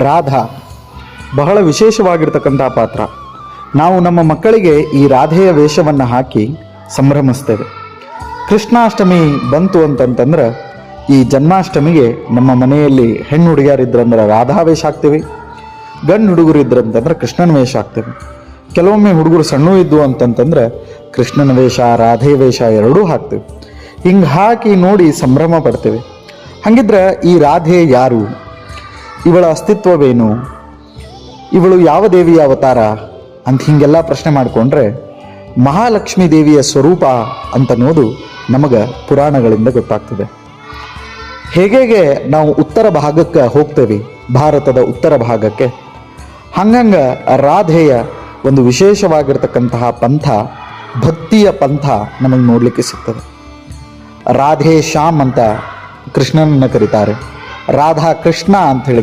ರಾಧಾ ಬಹಳ ವಿಶೇಷವಾಗಿರ್ತಕ್ಕಂಥ ಪಾತ್ರ. ನಾವು ನಮ್ಮ ಮಕ್ಕಳಿಗೆ ಈ ರಾಧೆಯ ವೇಷವನ್ನು ಹಾಕಿ ಸಂಭ್ರಮಿಸ್ತೇವೆ. ಕೃಷ್ಣಾಷ್ಟಮಿ ಬಂತು ಅಂತಂತಂದ್ರೆ ಈ ಜನ್ಮಾಷ್ಟಮಿಗೆ ನಮ್ಮ ಮನೆಯಲ್ಲಿ ಹೆಣ್ಣು ಹುಡುಗಿಯರಿದ್ರಂದ್ರೆ ರಾಧಾ ವೇಷ ಹಾಕ್ತೀವಿ, ಗಂಡು ಹುಡುಗರು ಇದ್ರಂತಂದ್ರೆ ಕೃಷ್ಣನ ವೇಷ ಹಾಕ್ತೇವೆ. ಕೆಲವೊಮ್ಮೆ ಹುಡುಗರು ಸಣ್ಣ ಇದ್ದು ಅಂತಂತಂದ್ರೆ ಕೃಷ್ಣನ ವೇಷ ರಾಧೆ ವೇಷ ಎರಡೂ ಹಾಕ್ತೇವೆ. ಹಿಂಗೆ ಹಾಕಿ ನೋಡಿ ಸಂಭ್ರಮ ಪಡ್ತೇವೆ. ಹಾಗಿದ್ರೆ ಈ ರಾಧೆ ಯಾರು, ಇವಳ ಅಸ್ತಿತ್ವವೇನು, ಇವಳು ಯಾವ ದೇವಿಯ ಅವತಾರ ಅಂತ ಹೀಗೆಲ್ಲ ಪ್ರಶ್ನೆ ಮಾಡಿಕೊಂಡ್ರೆ ಮಹಾಲಕ್ಷ್ಮೀ ದೇವಿಯ ಸ್ವರೂಪ ಅಂತನ್ನೋದು ನಮಗೆ ಪುರಾಣಗಳಿಂದ ಗೊತ್ತಾಗ್ತದೆ. ಹೇಗೆ ನಾವು ಉತ್ತರ ಭಾಗಕ್ಕೆ ಹೋಗ್ತೇವೆ, ಭಾರತದ ಉತ್ತರ ಭಾಗಕ್ಕೆ, ಹಂಗಂಗ ರಾಧೆಯ ಒಂದು ವಿಶೇಷವಾಗಿರ್ತಕ್ಕಂತಹ ಪಂಥ, ಭಕ್ತಿಯ ಪಂಥ ನಮಗೆ ನೋಡಲಿಕ್ಕೆ ಸಿಗ್ತದೆ. ರಾಧೆ ಶ್ಯಾಮ್ ಅಂತ ಕೃಷ್ಣನನ್ನು ಕರೀತಾರೆ, ರಾಧಾ ಕೃಷ್ಣ ಅಂತ ಹೇಳಿ